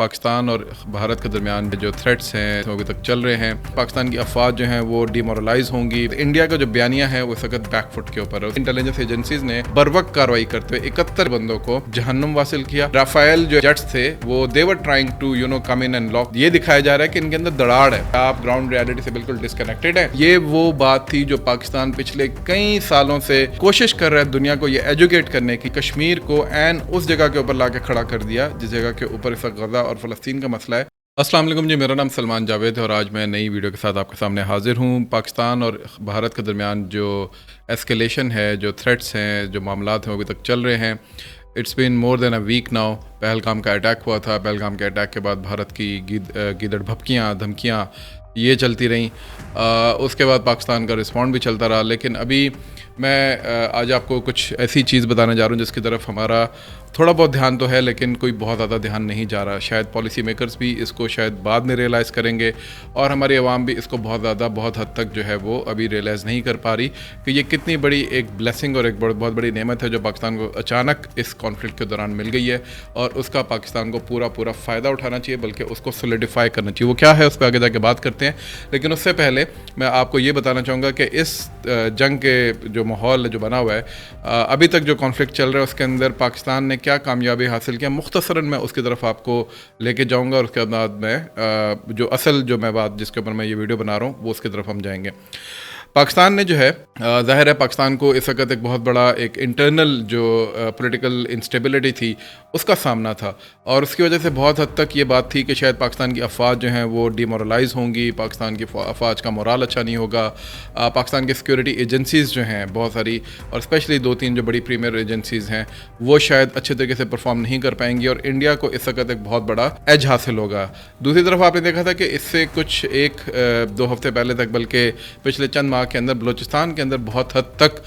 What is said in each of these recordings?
پاکستان اور بھارت کے درمیان جو تھریٹس ہیں وہ ابھی تک چل رہے ہیں. پاکستان کی افواج جو ہیں وہ ڈیمورلائز ہوں گی. انڈیا کا جو بیانیہ ہے وہ اس وقت بیک فٹ کے اوپر ہے. انٹیلیجنس ایجنسیز نے بروقت کارروائی کرتے ہوئے 71 بندوں کو جہنم واصل کیا. رافائل جو جیٹس تھے وہ they were trying to come in and lock. یہ دکھایا جا رہا ہے کہ ان کے اندر دڑاڑ ہے, آپ گراؤنڈ ریالٹی سے بالکل ڈسکنیکٹڈ ہیں. یہ وہ بات تھی جو پاکستان پچھلے کئی سالوں سے کوشش کر رہا ہے دنیا کو یہ ایجوکیٹ کرنے کی. کشمیر کو این اس جگہ کے اوپر لا کے کھڑا کر دیا جس جگہ کے اوپر اس وقت غزہ اور فلسطین کا مسئلہ ہے. السلام علیکم جی, میرا نام سلمان جاوید ہے اور آج میں نئی ویڈیو کے ساتھ آپ کے سامنے حاضر ہوں. پاکستان اور بھارت کے درمیان جو ایسکیلیشن ہے, جو تھریٹس ہیں, جو معاملات ہیں وہ ابھی تک چل رہے ہیں. It's been more than a week now. Pahalgam کا اٹیک ہوا تھا. پہلگام کے اٹیک کے بعد بھارت کی گیدڑ بھپکیاں, دھمکیاں یہ چلتی رہیں. اس کے بعد پاکستان کا رسپونڈ بھی چلتا رہا. لیکن ابھی میں آج آپ کو کچھ ایسی چیز بتانے جا رہا ہوں جس کی طرف ہمارا تھوڑا بہت دھیان تو ہے لیکن کوئی بہت زیادہ دھیان نہیں جا رہا. شاید پالیسی میکرز بھی اس کو شاید بعد میں ریئلائز کریں گے اور ہماری عوام بھی اس کو بہت حد تک جو ہے وہ ابھی ریئلائز نہیں کر پا رہی کہ یہ کتنی بڑی ایک بلیسنگ اور ایک بہت بڑی نعمت ہے جو پاکستان کو اچانک اس کانفلکٹ کے دوران مل گئی ہے اور اس کا پاکستان کو پورا فائدہ اٹھانا چاہیے, بلکہ اس کو سولیڈیفائی کرنا چاہیے. وہ کیا ہے اس پہ آگے جا کے بات کرتے ہیں. لیکن اس سے پہلے میں آپ کو یہ بتانا چاہوں گا کہ اس جنگ کے جو ماحول جو بنا ہوا ہے, ابھی تک جو کانفلکٹ چل رہا ہے اس کے اندر پاکستان نے کیا کامیابی حاصل کیا, مختصراً میں اس کی طرف آپ کو لے کے جاؤں گا اور اس کے بعد میں جو میں بات جس کے اوپر میں یہ ویڈیو بنا رہا ہوں وہ اس کی طرف ہم جائیں گے. پاکستان نے جو ہے ظاہر ہے پاکستان کو اس وقت ایک بہت بڑا ایک انٹرنل جو پولیٹیکل انسٹیبلٹی تھی اس کا سامنا تھا اور اس کی وجہ سے بہت حد تک یہ بات تھی کہ شاید پاکستان کی افواج جو ہیں وہ ڈیمورلائز ہوں گی, پاکستان کی افواج کا مورال اچھا نہیں ہوگا. پاکستان کی سیکورٹی ایجنسیز جو ہیں بہت ساری اور اسپیشلی 2-3 جو بڑی پریمیئر ایجنسیز ہیں وہ شاید اچھے طریقے سے پرفارم نہیں کر پائیں گی اور انڈیا کو اس وقت ایک بہت بڑا ایج حاصل ہوگا. دوسری طرف آپ نے دیکھا تھا کہ اس سے کچھ 1-2 ہفتے پہلے تک بلکہ پچھلے چند ماہ کے اندر بلوچستان کے اندر بہت حد تک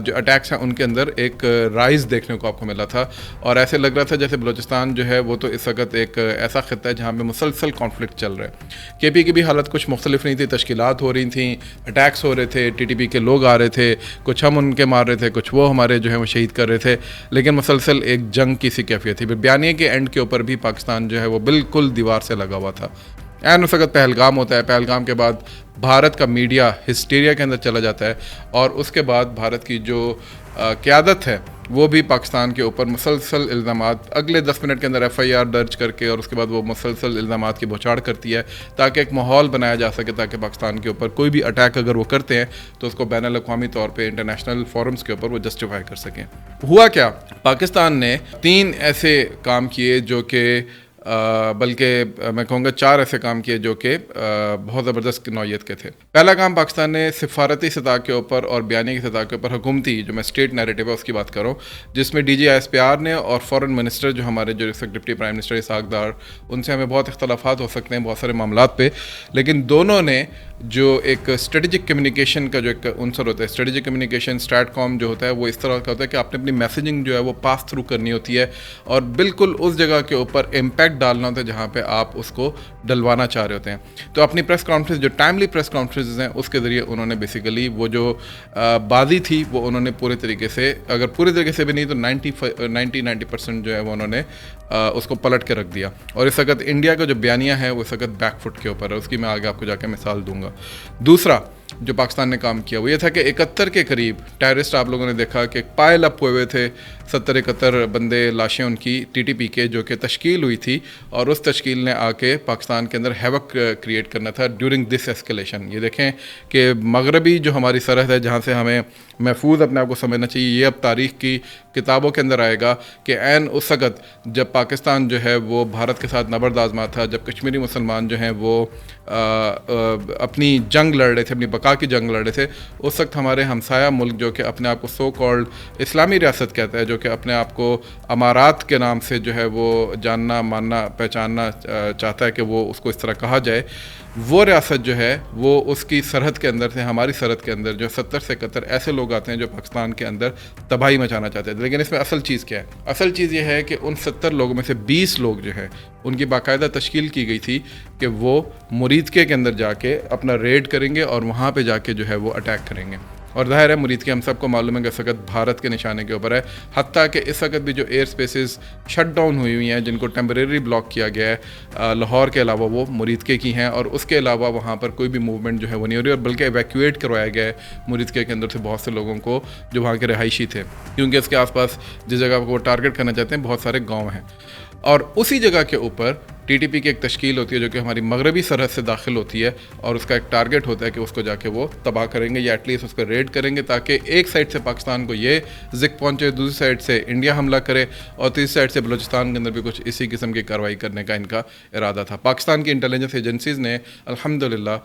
جو اٹیکس ہیں ان کے اندر ایک رائز دیکھنے کو آپ کو ملا تھا اور ایسے لگ رہا تھا جیسے بلوچستان جو ہے وہ تو اس وقت ایک ایسا خطہ ہے جہاں پہ مسلسل کانفلکٹ چل رہا ہے. کے پی کی بھی حالت کچھ مختلف نہیں تھی, تشکیلات ہو رہی تھیں, اٹیکس ہو رہے تھے, ٹی ٹی پی کے لوگ آ رہے تھے, کچھ ہم ان کے مار رہے تھے, کچھ وہ ہمارے جو ہے وہ شہید کر رہے تھے, لیکن مسلسل ایک جنگ کی سی کیفیت تھی. بیانیے کے اینڈ کے اوپر بھی پاکستان جو ہے وہ بالکل دیوار سے لگا ہوا تھا. اس وقت پہلگام ہوتا ہے, پہلگام کے بعد بھارت کا میڈیا ہسٹیریا کے اندر چلا جاتا ہے اور اس کے بعد بھارت کی جو قیادت ہے وہ بھی پاکستان کے اوپر مسلسل الزامات اگلے 10 منٹ کے اندر ایف آئی آر درج کر کے اور اس کے بعد وہ مسلسل الزامات کی بوچھاڑ کرتی ہے تاکہ ایک ماحول بنایا جا سکے تاکہ پاکستان کے اوپر کوئی بھی اٹیک اگر وہ کرتے ہیں تو اس کو بین الاقوامی طور پہ انٹرنیشنل فورمز کے اوپر وہ جسٹیفائی کر سکیں. ہوا کیا, پاکستان نے 3 ایسے کام کیے جو کہ بلکہ میں کہوں گا 4 ایسے کام کیے جو کہ بہت زبردست نوعیت کے تھے. پہلا کام پاکستان نے سفارتی سطح کے اوپر اور بیانیے کی سطح کے اوپر حکومتی جو میں اسٹیٹ نیریٹو ہے اس کی بات کروں, جس میں D G I S P R نے اور فورن منسٹر جو ہمارے جو deputy prime minister Ishaq Dar, ان سے ہمیں بہت اختلافات ہو سکتے ہیں بہت سارے معاملات پہ, لیکن دونوں نے جو ایک اسٹریٹجک کمیونیکیشن کا جو ایک عنصر ہوتا ہے, اسٹریٹجک کمیونیکیشن اسٹریٹ کام جو ہوتا ہے وہ اس طرح کا ہوتا ہے کہ آپ نے اپنی میسیجنگ جو ہے وہ پاس تھرو کرنی ہوتی ہے اور بالکل اس جگہ کے اوپر امپیکٹ ڈالنا ہوتا ہے جہاں پہ آپ اس کو ڈلوانا چاہ رہے ہوتے ہیں. تو اپنی پریس کانفرنس جو ٹائملی پریس کانفرنسز ہیں اس کے ذریعے انہوں نے بیسیکلی وہ جو بازی تھی وہ انہوں نے پورے طریقے سے, اگر پورے طریقے سے بھی نہیں تو 90% جو ہے وہ انہوں نے اس کو پلٹ کے رکھ دیا. اور اس وقت انڈیا کا جو بیانیہ ہے وہ اس وقت بیک فٹ کے اوپر ہے, اس کی میں آگے آپ کو جا کے مثال دوں گا. دوسرا جو پاکستان نے کام کیا وہ یہ تھا کہ 71 کے قریب ٹیررسٹ آپ لوگوں نے دیکھا کہ پائل اپ ہوئے تھے, 70-71 بندے لاشیں ان کی ٹی ٹی پی کے جو کہ تشکیل ہوئی تھی اور اس تشکیل نے آ کے پاکستان کے اندر ہیوک کریٹ کرنا تھا ڈیورنگ دس ایسکیلیشن. یہ دیکھیں کہ مغربی جو ہماری سرحد ہے جہاں سے ہمیں محفوظ اپنے آپ کو سمجھنا چاہیے, یہ اب تاریخ کی کتابوں کے اندر آئے گا کہ عین اس وقت جب پاکستان جو ہے وہ بھارت کے ساتھ نبرد آزما تھا, جب کشمیری مسلمان جو ہیں وہ اپنی جنگ لڑ رہے تھے, اپنی بقا کی جنگ لڑ رہے تھے, اس وقت ہمارے ہمسایہ ملک جو کہ اپنے آپ کو سو کالڈ اسلامی ریاست کہتا ہے, جو کہ اپنے آپ کو امارات کے نام سے جو ہے وہ جاننا ماننا پہچاننا چاہتا ہے کہ وہ اس کو اس طرح کہا جائے, وہ ریاست جو ہے وہ اس کی سرحد کے اندر سے ہماری سرحد کے اندر جو 70 سے 71 ایسے لوگ آتے ہیں جو پاکستان کے اندر تباہی مچانا چاہتے ہیں. لیکن اس میں اصل چیز کیا ہے؟ اصل چیز یہ ہے کہ ان 70 لوگوں میں سے 20 لوگ جو ہیں ان کی باقاعدہ تشکیل کی گئی تھی کہ وہ مریدکے کے اندر جا کے اپنا ریڈ کریں گے اور وہاں پہ جا کے جو ہے وہ اٹیک کریں گے. اور ظاہر ہے مرید کے ہم سب کو معلوم ہے کہ اس وقت بھارت کے نشانے کے اوپر ہے، حتیٰ کہ اس وقت بھی جو ایئر سپیسز شٹ ڈاؤن ہوئی ہیں جن کو ٹیمپریری بلاک کیا گیا ہے لاہور کے علاوہ وہ مرید کے کی ہیں، اور اس کے علاوہ وہاں پر کوئی بھی موومنٹ جو ہے وہ نہیں ہو رہی، اور بلکہ ایویکویٹ کروایا گیا ہے مرید کے اندر سے بہت سے لوگوں کو جو وہاں کے رہائشی تھے، کیونکہ اس کے آس پاس جس جگہ کو وہ ٹارگٹ کرنا چاہتے ہیں بہت سارے گاؤں ہیں، اور اسی جگہ کے اوپر ٹی ٹی پی کی ایک تشکیل ہوتی ہے جو کہ ہماری مغربی سرحد سے داخل ہوتی ہے، اور اس کا ایک ٹارگٹ ہوتا ہے کہ اس کو جا کے وہ تباہ کریں گے یا ایٹ لیسٹ اس کو ریڈ کریں گے، تاکہ ایک سائڈ سے پاکستان کو یہ ذکر پہنچے، دوسری سائڈ سے انڈیا حملہ کرے، اور تیسری سائڈ سے بلوچستان کے اندر بھی کچھ اسی قسم کی کارروائی کرنے کا ان کا ارادہ تھا۔ پاکستان کی انٹیلیجنس ایجنسیز نے الحمدللہ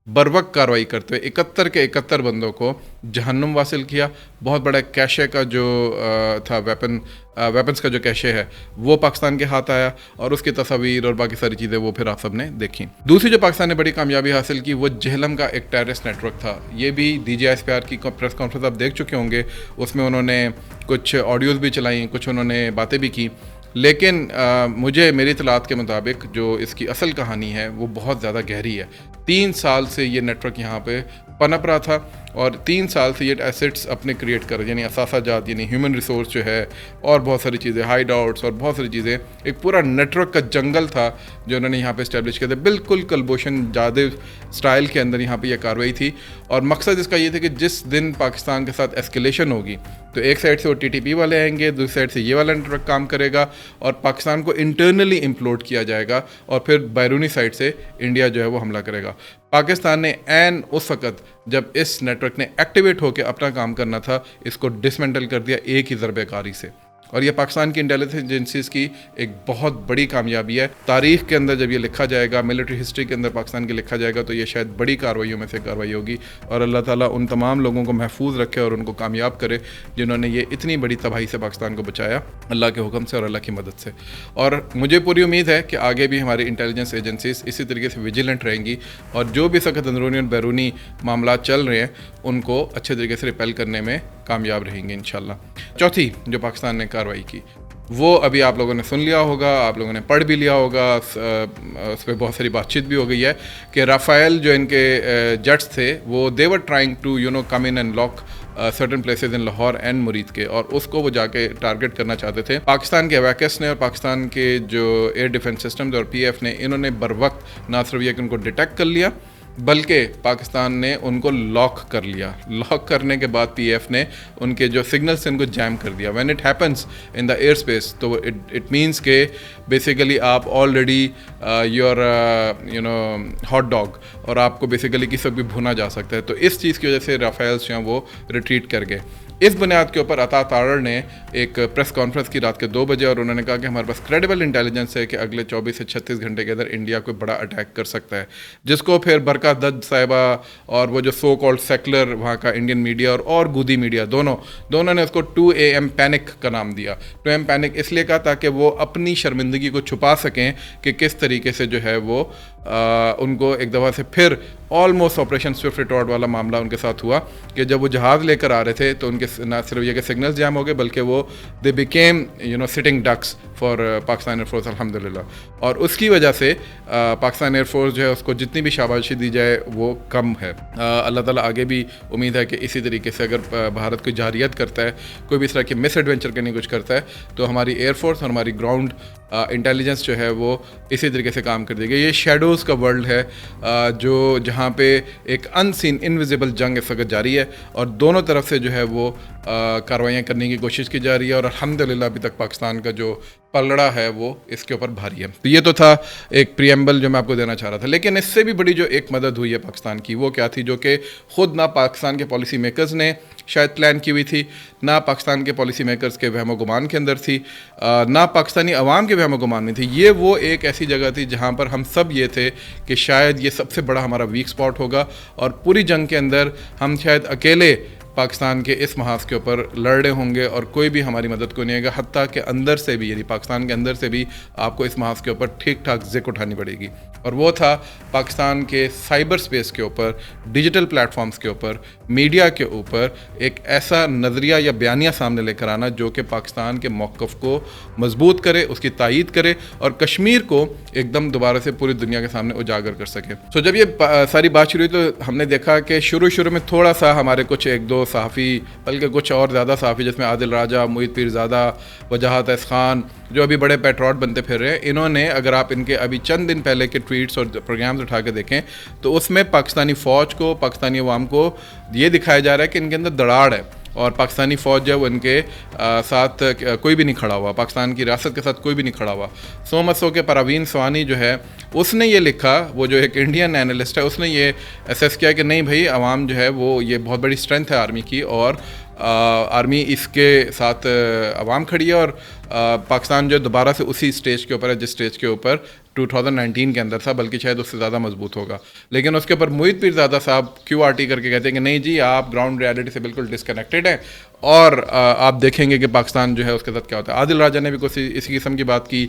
بروقت کارروائی کرتے ہوئے 71 کے 71 بندوں کو جہنم واصل کیا۔ بہت بڑا کیشے کا جو تھا ویپنز کا جو کیشے ہے وہ پاکستان کے ہاتھ آیا، اور اس کی تصاویر اور باقی ساری چیزیں وہ پھر آپ سب نے دیکھیں۔ دوسری جو پاکستان نے بڑی کامیابی حاصل کی وہ جہلم کا ایک ٹیررسٹ نیٹ ورک تھا۔ یہ بھی D G S P R کی پریس کانفرنس آپ دیکھ چکے ہوں گے، اس میں انہوں نے کچھ آڈیوز بھی چلائیں، کچھ انہوں نے باتیں بھی کی، لیکن میری اطلاعات کے مطابق جو اس کی اصل کہانی ہے وہ بہت زیادہ گہری ہے۔ 3 سال سے یہ نیٹ ورک یہاں پہ پنپ رہا تھا، اور 3 سال سے یہ ایسٹس اپنے کریٹ کر یعنی اثاثہ جات یعنی ہیومن ریسورس جو ہے اور بہت ساری چیزیں، ہائیڈ آؤٹس اور بہت ساری چیزیں، ایک پورا نیٹ ورک کا جنگل تھا جو انہوں نے یہاں پہ اسٹیبلش کیا تھا، بالکل کلبھوشن جادو سٹائل کے اندر یہاں پہ یہ کارروائی تھی، اور مقصد اس کا یہ تھا کہ جس دن پاکستان کے ساتھ ایسکیلیشن ہوگی تو ایک سائڈ سے وہ ٹی ٹی پی والے آئیں گے، دوسری سائڈ سے یہ والا نیٹ ورک کام کرے گا، اور پاکستان کو انٹرنلی امپلوڈ کیا جائے گا، اور پھر بیرونی سائڈ سے انڈیا جو ہے وہ حملہ کرے گا۔ پاکستان نے عین اس وقت جب اس نیٹ ورک نے ایکٹیویٹ ہو کے اپنا کام کرنا تھا اس کو ڈسمینٹل کر دیا ایک ہی ضربہ کاری سے، اور یہ پاکستان کی انٹیلیجنس ایجنسیز کی ایک بہت بڑی کامیابی ہے۔ تاریخ کے اندر جب یہ لکھا جائے گا، ملٹری ہسٹری کے اندر پاکستان کے لکھا جائے گا، تو یہ شاید بڑی کارروائیوں میں سے کارروائی ہوگی، اور اللہ تعالیٰ ان تمام لوگوں کو محفوظ رکھے اور ان کو کامیاب کرے جنہوں نے یہ اتنی بڑی تباہی سے پاکستان کو بچایا اللہ کے حکم سے اور اللہ کی مدد سے۔ اور مجھے پوری امید ہے کہ آگے بھی ہماری انٹیلیجنس ایجنسیز اسی طریقے سے ویجیلنٹ رہیں گی، اور جو بھی سخت اندرونی اور بیرونی معاملات چل رہے ہیں ان کو اچھے طریقے سے ریپیل کرنے میں کامیاب رہیں گے انشاءاللہ۔ چوتھی جو پاکستان نے کارروائی کی وہ ابھی آپ لوگوں نے سن لیا ہوگا، آپ لوگوں نے پڑھ بھی لیا ہوگا، اس پہ بہت ساری بات چیت بھی ہو گئی ہے کہ رافائل جو ان کے جیٹس تھے وہ they were trying to come in and lock certain places in Lahore and Muridke, اور اس کو وہ جا کے ٹارگٹ کرنا چاہتے تھے۔ پاکستان کے ایویکس نے اور پاکستان کے جو ایئر ڈیفنس سسٹمز اور پی ایف نے انہوں نے بروقت نہ صرف یہ کہ ان کو ڈیٹیکٹ کر لیا بلکہ پاکستان نے ان کو لاک کر لیا۔ لاک کرنے کے بعد پی ایف نے ان کے جو سگنل سے ان کو جیم کر دیا۔ When it happens in the air space تو اٹ مینس کہ بیسیکلی آپ آلریڈی یور ہاٹ ڈاگ، اور آپ کو بیسیکلی کسی وقت بھی بھونا جا سکتا ہے، تو اس چیز کی وجہ سے رافیلس جو ہیں وہ ریٹریٹ کر گئے۔ اس بنیاد کے اوپر عطا تارڑ نے ایک پریس کانفرنس کی رات کے 2 بجے، اور انہوں نے کہا کہ ہمارے پاس کریڈیبل انٹیلیجنس ہے کہ اگلے 24 سے 36 گھنٹے کے اندر انڈیا کوئی بڑا اٹیک کر سکتا ہے، جس کو پھر برکا دت صاحبہ اور وہ جو سو کالڈ سیکولر وہاں کا انڈین میڈیا اور گودی میڈیا دونوں نے اس کو 2 AM پینک کا نام دیا۔ 2 AM پینک اس لیے کہا تاکہ وہ اپنی شرمندگی کو چھپا سکیں کہ کس طریقے سے جو ہے وہ ان کو ایک دفعہ سے پھر آلموسٹ آپریشن سوئفٹ ریٹارڈ والا معاملہ ان کے ساتھ ہوا کہ جب وہ جہاز لے کر آ رہے تھے تو ان کے نہ صرف یہ کہ سگنلز جام ہو گئے بلکہ وہ they became sitting ducks for Pakistan air force الحمدللہ، اور اس کی وجہ سے پاکستان ایئر فورس جو ہے اس کو جتنی بھی شاباشی دی جائے وہ کم ہے۔ اللہ تعالیٰ آگے بھی امید ہے کہ اسی طریقے سے اگر بھارت کوئی جارحیت کرتا ہے، کوئی بھی اس طرح کی مس ایڈونچر کرنے کی کچھ کرتا ہے، تو ہماری ایئر فورس اور ہماری گراؤنڈ انٹیلیجنس جو ہے وہ اسی طریقے سے کام کر دے گی۔ یہ شیڈوز کا ورلڈ ہے جو جہاں پہ ایک ان سین انویزیبل جنگ اس وقت جاری ہے، اور دونوں طرف سے جو ہے وہ کاروائیاں کرنے کی کوشش کی جا رہی ہے، اور الحمدللہ ابھی تک پاکستان کا جو پلڑا ہے وہ اس کے اوپر بھاری ہے۔ تو یہ تو تھا ایک پریمبل جو میں آپ کو دینا چاہ رہا تھا، لیکن اس سے بھی بڑی جو ایک مدد ہوئی ہے پاکستان کی وہ کیا تھی، جو کہ خود نہ پاکستان کے پالیسی میکرز نے شاید پلان کی ہوئی تھی، نہ پاکستان کے پالیسی میکرز کے وہم و گمان کے اندر تھی، نہ پاکستانی عوام کے وہم و گمان میں تھی۔ یہ وہ ایک ایسی جگہ تھی جہاں پر ہم سب یہ تھے کہ شاید یہ سب سے بڑا ہمارا ویک اسپاٹ ہوگا، اور پوری جنگ کے اندر ہم شاید اکیلے پاکستان کے اس محاذ کے اوپر لڑ رہے ہوں گے اور کوئی بھی ہماری مدد کو نہیں آئے گا، حتیٰ کہ اندر سے بھی، یعنی پاکستان کے اندر سے بھی آپ کو اس محاذ کے اوپر ٹھیک ٹھاک ذکر اٹھانی پڑے گی، اور وہ تھا پاکستان کے سائبر سپیس کے اوپر، ڈیجیٹل پلیٹ فارمز کے اوپر، میڈیا کے اوپر ایک ایسا نظریہ یا بیانیہ سامنے لے کر آنا جو کہ پاکستان کے موقف کو مضبوط کرے، اس کی تائید کرے اور کشمیر کو ایک دم دوبارہ سے پوری دنیا کے سامنے اجاگر کر سکے۔ سو جب یہ ساری بات شروع ہوئی تو ہم نے دیکھا کہ شروع میں تھوڑا سا ہمارے کچھ ایک دو صحافی، بلکہ کچھ اور زیادہ صحافی، جس میں عادل راجہ، محیط پیرزادہ، وجاہت احسان، جو ابھی بڑے پیٹریوٹ بنتے پھر رہے ہیں، انہوں نے، اگر آپ ان کے ابھی چند دن پہلے کے ٹویٹس اور پروگرامز اٹھا کے دیکھیں تو اس میں پاکستانی فوج کو، پاکستانی عوام کو یہ دکھایا جا رہا ہے کہ ان کے اندر دڑاڑ ہے اور پاکستانی فوج جو ہے وہ ان کے ساتھ کوئی بھی نہیں کھڑا ہوا، پاکستان کی ریاست کے ساتھ کوئی بھی نہیں کھڑا ہوا۔ سو مسو کے پراوین سوانی جو ہے اس نے یہ لکھا، وہ جو ایک انڈین اینالسٹ ہے، اس نے یہ اسیس کیا کہ نہیں بھائی، عوام جو ہے وہ یہ بہت بڑی اسٹرینتھ ہے آرمی کی، اور آرمی اس کے ساتھ عوام کھڑی ہے، اور پاکستان جو دوبارہ سے اسی اسٹیج کے اوپر ہے جس اسٹیج کے اوپر 2019 کے اندر تھا، بلکہ شاید اس سے زیادہ مضبوط ہوگا۔ لیکن اس کے اوپر محیط پیرزادہ صاحب کیو آر ٹی کر کے کہتے ہیں کہ نہیں جی، آپ گراؤنڈ ریالٹی سے بالکل ڈسکنیکٹڈ ہیں، اور آپ دیکھیں گے کہ پاکستان جو ہے اس کے ساتھ کیا ہوتا ہے۔ عادل راجہ نے بھی کچھ اسی قسم کی بات کی،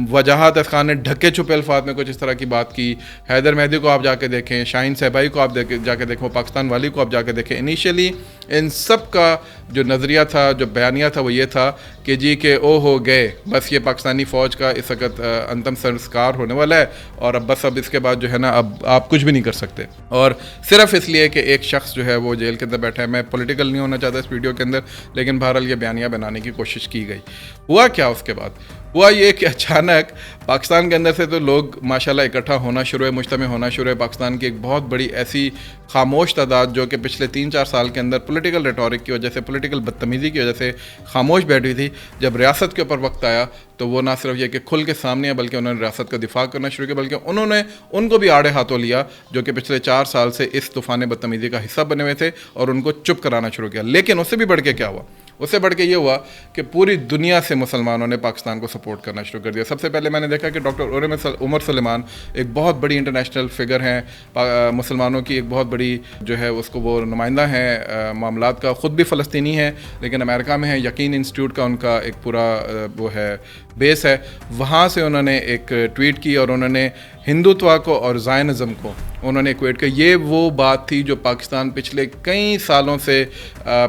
وجاہت احسان نے ڈھکے چھپے الفاظ میں کچھ اس طرح کی بات کی، حیدر مہدی کو آپ جا کے دیکھیں، شاہین صاحبائی کو آپ جا کے دیکھیں، پاکستان والی کو آپ جا کے دیکھیں۔ انیشیلی ان سب کا جو نظریہ تھا، جو بیانیہ تھا، وہ یہ تھا کہ جی کہ او ہو گئے، بس یہ پاکستانی فوج کا اس وقت انتم سنسکار ہونے والا ہے، اور اب بس اب اس کے بعد جو ہے نا اب آپ کچھ بھی نہیں کر سکتے، اور صرف اس لیے کہ ایک شخص جو ہے وہ جیل کے اندر بیٹھا ہے۔ میں پولیٹیکل نہیں ہونا چاہتا اس ویڈیو کے اندر، لیکن بہرحال یہ بیانیہ بنانے کی کوشش کی گئی۔ ہوا کیا اس کے بعد؟ ہوا یہ کہ اچانک پاکستان کے اندر سے تو لوگ ماشاءاللہ اکٹھا ہونا شروع ہے، مجتمع ہونا شروع ہے۔ پاکستان کی ایک بہت بڑی ایسی خاموش تعداد جو کہ پچھلے 3-4 سال کے اندر پولیٹیکل ریٹورک کی وجہ سے، پولیٹیکل بدتمیزی کی وجہ سے خاموش بیٹھی تھی، جب ریاست کے اوپر وقت آیا تو وہ نہ صرف یہ کہ کھل کے سامنے ہے، بلکہ انہوں نے ریاست کا دفاع کرنا شروع کیا، بلکہ انہوں نے ان کو بھی آڑے ہاتھوں لیا جو کہ پچھلے 4 سال سے اس طوفان بدتمیزی کا حصہ بنے ہوئے تھے، اور ان کو چپ کرانا شروع کیا۔ لیکن اس سے بھی بڑھ کے کیا ہوا؟ اس سے بڑھ کے یہ ہوا کہ پوری دنیا سے مسلمانوں نے پاکستان کو سپورٹ کرنا شروع کر دیا۔ سب سے پہلے میں نے دیکھا کہ ڈاکٹر عمر سلیمان ایک بہت بڑی انٹرنیشنل فگر ہیں، مسلمانوں کی ایک بہت بڑی جو ہے اس کو وہ نمائندہ ہیں معاملات کا، خود بھی فلسطینی ہیں لیکن امریکہ میں ہے، یقین انسٹیٹیوٹ کا ان کا ایک پورا وہ ہے بیس ہے، وہاں سے انہوں نے ایک ٹویٹ کی اور انہوں نے ہندوتوا کو اور زائنزم کو انہوں نے ایکویٹ کیا۔ یہ وہ بات تھی جو پاکستان پچھلے کئی سالوں سے،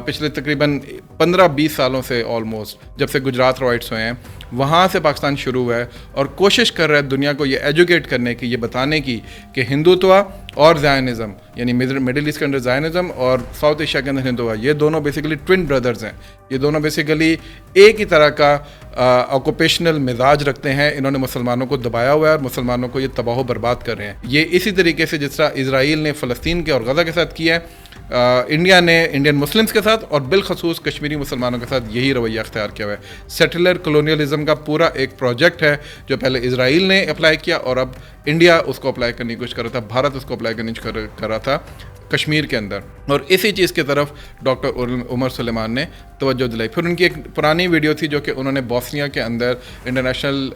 پچھلے تقریباً 15-20 سالوں سے آلموسٹ، جب سے گجرات رائٹس ہوئے ہیں، وہاں سے پاکستان شروع ہوا ہے اور کوشش کر رہا ہے دنیا کو یہ ایجوکیٹ کرنے کی، یہ بتانے کی کہ ہندوتوا اور زائنزم، یعنی مڈل ایسٹ کے اندر زائنزم اور ساؤتھ ایشیا کے اندر ہندوتوا، یہ دونوں بیسیکلی ٹوین بردرز ہیں، یہ دونوں بیسیکلی ایک ہی طرح کا آکوپیشنل مزاج رکھتے ہیں۔ انہوں نے مسلمانوں کو دبایا ہوا ہے اور مسلمانوں کو یہ تباہ و برباد کر رہے ہیں۔ یہ اسی طریقے سے جس طرح اسرائیل نے فلسطین کے اور غزہ کے ساتھ کیا ہے، انڈیا نے انڈین مسلمز کے ساتھ اور بالخصوص کشمیری مسلمانوں کے ساتھ یہی رویہ اختیار کیا ہوا ہے۔ سیٹلر کلونیلزم کا پورا ایک پروجیکٹ ہے جو پہلے اسرائیل نے اپلائی کیا اور اب انڈیا اس کو اپلائی کرنے کی کوشش کر رہا تھا، بھارت اس کو اپلائی کرنے کی کوشش کر رہا تھا کشمیر کے اندر، اور اسی چیز کی طرف ڈاکٹر عمر سلیمان نے توجہ دلائی۔ پھر ان کی ایک پرانی ویڈیو تھی جو کہ انہوں نے بوسنیا کے اندر انٹرنیشنل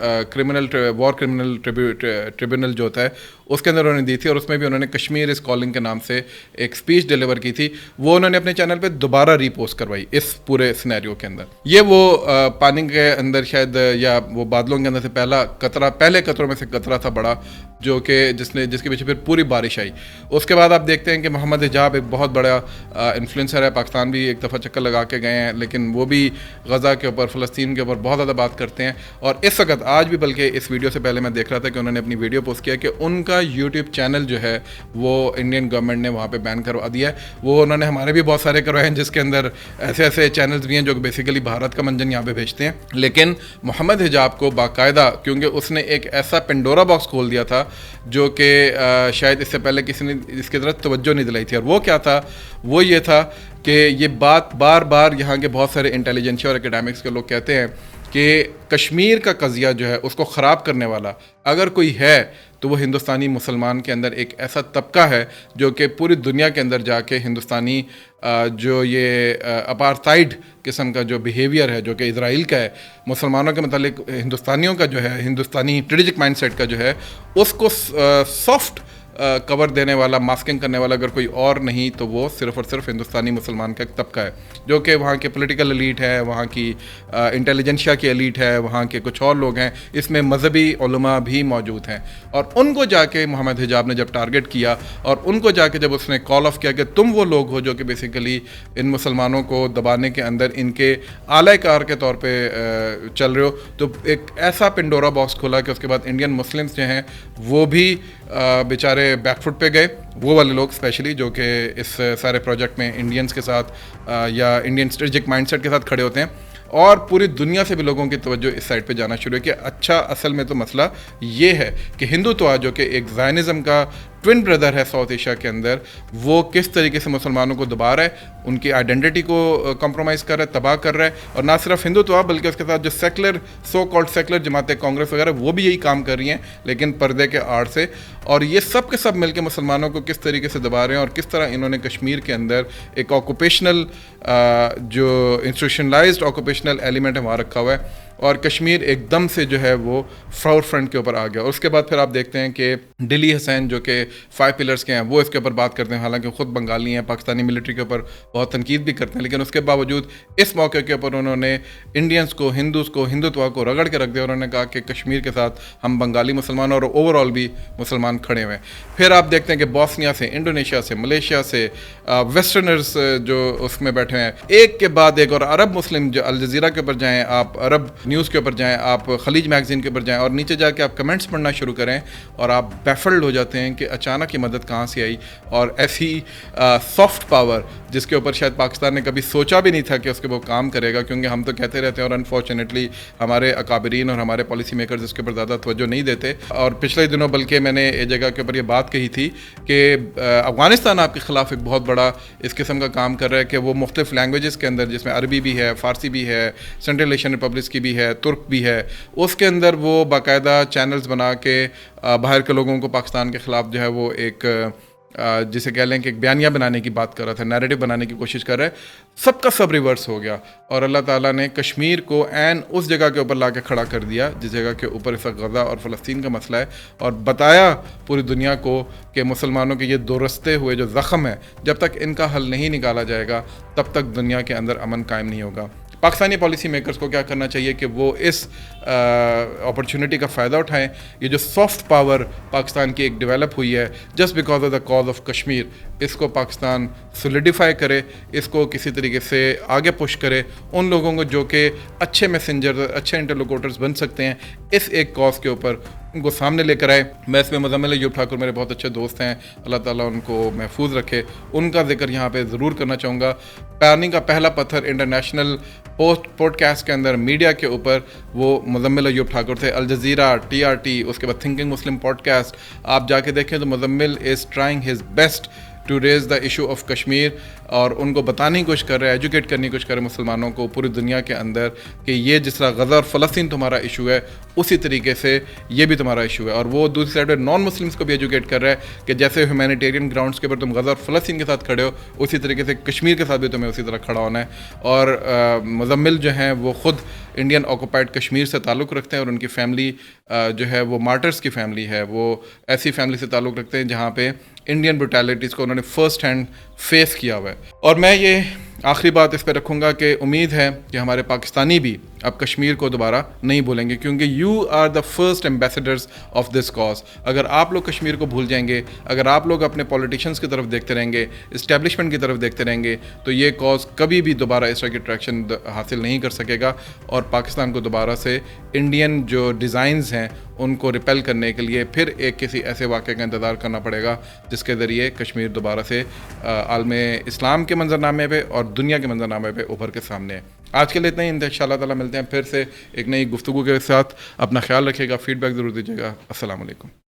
وار کرمنل ٹریبونل جو ہوتا ہے اس کے اندر انہوں نے دی تھی، اور اس میں بھی انہوں نے کشمیر از کالنگ کے نام سے ایک سپیچ ڈیلیور کی تھی، وہ انہوں نے اپنے چینل پہ دوبارہ ری پوسٹ کروائی اس پورے سینیریو کے اندر۔ یہ وہ پانی کے اندر شاید یا وہ بادلوں کے اندر سے پہلا قطرہ، پہلے قطروں میں سے قطرہ تھا بڑا، جو کہ جس کے پیچھے پھر پوری بارش آئی۔ اس کے بعد آپ دیکھتے ہیں کہ محمد حجاب ایک بہت بڑا انفلوئنسر ہے، پاکستان بھی ایک دفعہ چکر لگا کے گئے ہیں، لیکن وہ بھی غزہ کے اوپر، فلسطین کے اوپر بہت زیادہ بات کرتے ہیں، اور اس وقت آج بھی، بلکہ اس ویڈیو سے پہلے میں دیکھ رہا تھا کہ انہوں نے اپنی ویڈیو پوسٹ کیا کہ ان کا یوٹیوب چینل جو ہے وہ انڈین گورنمنٹ نے وہاں پہ بین کروا دیا ہے۔ وہ انہوں نے ہمارے بھی بہت سارے کروائے ہیں جس کے اندر ایسے چینلز بھی ہیں جو بیسیکلی بھارت کا منجن یہاں پہ بھیجتے ہیں، لیکن محمد حجاب کو باقاعدہ، کیونکہ اس نے ایک ایسا پینڈورا باکس کھول دیا تھا جو کہ شاید اس سے پہلے کسی نے اس کی طرف توجہ نہیں دلائی تھی، اور وہ کیا تھا؟ وہ یہ تھا کہ یہ بات بار بار یہاں کے بہت سارے انٹیلیجنشیا اور اکیڈیمکس کے لوگ کہتے ہیں کہ کشمیر کا قضیہ جو ہے اس کو خراب کرنے والا اگر کوئی ہے تو وہ ہندوستانی مسلمان کے اندر ایک ایسا طبقہ ہے جو کہ پوری دنیا کے اندر جا کے ہندوستانی جو یہ اپارتھائڈ قسم کا جو بیہیویئر ہے جو کہ اسرائیل کا ہے مسلمانوں کے متعلق، ہندوستانیوں کا جو ہے، ہندوستانی اسٹریٹجک مائنڈ سیٹ کا جو ہے، اس کو سافٹ کور دینے والا, ماسکنگ کرنے والا اگر کوئی اور نہیں تو وہ صرف اور صرف ہندوستانی مسلمان کا ایک طبقہ ہے, جو کہ وہاں کے پولیٹیکل ایلیٹ ہے, وہاں کی انٹیلیجنشیا کی ایلیٹ ہے, وہاں کے کچھ اور لوگ ہیں, اس میں مذہبی علماء بھی موجود ہیں. اور ان کو جا کے محمد حجاب نے جب ٹارگٹ کیا اور ان کو جا کے جب اس نے کال آف کیا کہ تم وہ لوگ ہو جو کہ بیسیکلی ان مسلمانوں کو دبانے کے اندر ان کے اعلی کار کے طور پہ چل رہے ہو, تو ایک ایسا پنڈورا باکس کھولا کہ اس کے بعد انڈین مسلمز جو ہیں وہ بھی بیچارے بیک فٹ پہ گئے. وہ والے لوگ اسپیشلی جو کہ اس سارے پروجیکٹ میں انڈینز کے ساتھ یا انڈین اسٹریٹجک مائنڈ سیٹ کے ساتھ کھڑے ہوتے ہیں, اور پوری دنیا سے بھی لوگوں کی توجہ اس سائڈ پہ جانا شروع ہے کہ اچھا اصل میں تو مسئلہ یہ ہے کہ ہندوتوا جو کہ ایک زائنزم کا ٹوین بردر ہے ساؤتھ ایشیا کے اندر, وہ کس طریقے سے مسلمانوں کو دبا رہا ہے, ان کی آئیڈینٹی کو کمپرومائز کر رہا ہے, تباہ کر رہا ہے. اور نہ صرف ہندوتوا بلکہ اس کے ساتھ جو سیکولر سو کالڈ سیکولر جماعتیں کانگریس وغیرہ وہ بھی یہی کام کر رہی ہیں لیکن پردے کے آڑ سے. اور یہ سب کے سب مل کے مسلمانوں کو کس طریقے سے دبا رہے ہیں اور کس طرح انہوں نے کشمیر کے اندر ایک آکوپیشنل جو انسٹیٹیوشنلائزڈ آکوپیشنل ایلیمنٹ ہے وہاں رکھا ہوا ہے, اور کشمیر ایک دم سے جو ہے وہ فور فرنٹ کے اوپر آ گیا. اور اس کے بعد پھر آپ دیکھتے ہیں کہ ڈلی حسین جو کہ 5 پلرز کے ہیں وہ اس کے اوپر بات کرتے ہیں, حالانکہ خود بنگالی ہیں, پاکستانی ملٹری کے اوپر بہت تنقید بھی کرتے ہیں, لیکن اس کے باوجود اس موقع کے اوپر انہوں نے انڈینز کو, ہندوز کو, ہندوتوا کو رگڑ کے رکھ دیا. انہوں نے کہا کہ کشمیر کے ساتھ ہم بنگالی مسلمان اور اوور آل بھی مسلمان کھڑے ہوئے ہیں. پھر آپ دیکھتے ہیں کہ بوسنیا سے, انڈونیشیا سے, ملیشیا سے ویسٹرنرز جو اس میں بیٹھے ہیں ایک کے بعد ایک, اور عرب مسلم جو الجزیرہ کے اوپر جائیں آپ, عرب نیوز کے اوپر جائیں آپ, خلیج میگزین کے اوپر جائیں اور نیچے جا کے آپ کمنٹس پڑھنا شروع کریں اور آپ بیفلڈ ہو جاتے ہیں کہ اچانک یہ مدد کہاں سے آئی. اور ایسی سافٹ پاور جس کے اوپر شاید پاکستان نے کبھی سوچا بھی نہیں تھا کہ اس کے وہ کام کرے گا, کیونکہ ہم تو کہتے رہتے ہیں اور انفارچونیٹلی ہمارے اکابرین اور ہمارے پالیسی میکرز اس کے اوپر زیادہ توجہ نہیں دیتے. اور پچھلے دنوں بلکہ میں نے ایک جگہ کے اوپر یہ بات کہی تھی کہ افغانستان آپ کے خلاف ایک بہت بڑا اس قسم کا کام کر رہا ہے کہ وہ مختلف لینگویجز کے اندر, جس میں عربی بھی ہے, فارسی بھی ہے, سینٹرل ایشین ریپبلکس کی بھی ہے, ترک بھی ہے, اس کے اندر وہ باقاعدہ چینلز بنا کے باہر کے لوگوں کو پاکستان کے خلاف جو ہے وہ ایک جسے کہہ لیں کہ ایک بیانیہ بنانے کی بات کر رہا تھا, نیریٹو بنانے کی کوشش کر رہا ہے. سب کا سب ریورس ہو گیا اور اللہ تعالیٰ نے کشمیر کو عین اس جگہ کے اوپر لا کے کھڑا کر دیا جس جگہ کے اوپر اس وقت غزہ اور فلسطین کا مسئلہ ہے, اور بتایا پوری دنیا کو کہ مسلمانوں کے یہ دو رستے ہوئے جو زخم ہے, جب تک ان کا حل نہیں نکالا جائے گا تب تک دنیا کے اندر امن قائم نہیں ہوگا. پاکستانی پالیسی میکرز کو کیا کرنا چاہیے کہ وہ اس اپرچونٹی کا فائدہ اٹھائیں. یہ جو سافٹ پاور پاکستان کی ایک ڈیولپ ہوئی ہے just because of the cause of Kashmir, اس کو پاکستان سولیڈیفائی کرے, اس کو کسی طریقے سے آگے پش کرے. ان لوگوں کو جو کہ اچھے میسنجر, اچھے انٹرلوکوٹرز بن سکتے ہیں اس ایک کاز کے اوپر, ان کو سامنے لے کر آئے. میں اس میں مزمل ایوب ٹھاکر میرے بہت اچھے دوست ہیں, اللہ تعالیٰ ان کو محفوظ رکھے, ان کا ذکر یہاں پہ ضرور کرنا چاہوں گا. پانی کا پہلا پتھر انٹرنیشنل پوڈ کاسٹ کے اندر میڈیا کے اوپر وہ مزمل ایوب ٹھاکر تھے. الجزیرہ, TRT, اس کے بعد تھنکنگ مسلم پوڈ کاسٹ آپ جا کے دیکھیں تو Muzammil is trying his best to raise the issue of Kashmir, اور ان کو بتانے کی کوشش کر رہے ہیں, ایجوکیٹ کرنے کی کوشش کر رہے ہیں مسلمانوں کو پوری دنیا کے اندر کہ یہ جس طرح غزہ اور فلسطین تمہارا ایشو ہے اسی طریقے سے یہ بھی تمہارا ایشو ہے. اور وہ دوسری سائڈ پہ نان مسلمس کو بھی ایجوکیٹ کر رہا ہے کہ جیسے ہیومینیٹیرین گراؤنڈس کے اوپر تم غزہ اور فلسطین کے ساتھ کھڑے ہو اسی طریقے سے کشمیر کے ساتھ بھی تمہیں اسی طرح کھڑا ہونا ہے. اور مزمل جو ہیں وہ خود انڈین آکوپائڈ کشمیر سے تعلق رکھتے ہیں, اور ان کی فیملی جو ہے وہ مارٹرز کی فیملی ہے, وہ ایسی فیملی سے تعلق رکھتے ہیں جہاں پہ انڈین بروٹیلٹیز کو انہوں نے فرسٹ ہینڈ فیس کیا ہوا ہے. اور میں یہ آخری بات اس پہ رکھوں گا کہ امید ہے کہ ہمارے پاکستانی بھی اب کشمیر کو دوبارہ نہیں بھولیں گے, کیونکہ you are the first ambassadors of this cause. اگر آپ لوگ کشمیر کو بھول جائیں گے, اگر آپ لوگ اپنے پولیٹیشنز کی طرف دیکھتے رہیں گے, اسٹیبلشمنٹ کی طرف دیکھتے رہیں گے, تو یہ کاز کبھی بھی دوبارہ اس طرح کی ٹریکشن حاصل نہیں کر سکے گا, اور پاکستان کو دوبارہ سے انڈین جو ڈیزائنز ہیں ان کو ریپیل کرنے کے لیے پھر ایک کسی ایسے واقعے کا انتظار کرنا پڑے گا جس کے ذریعے کشمیر دوبارہ سے عالم اسلام کے منظرنامے پہ اور دنیا کے منظرنامے پہ ابھر کے سامنے ہے. آج کے لیے اتنا ہی, ان شاء اللہ تعالیٰ ملتے ہیں پھر سے ایک نئی گفتگو کے ساتھ. اپنا خیال رکھیے گا, فیڈ بیک ضرور دیجیے گا. السلام علیکم.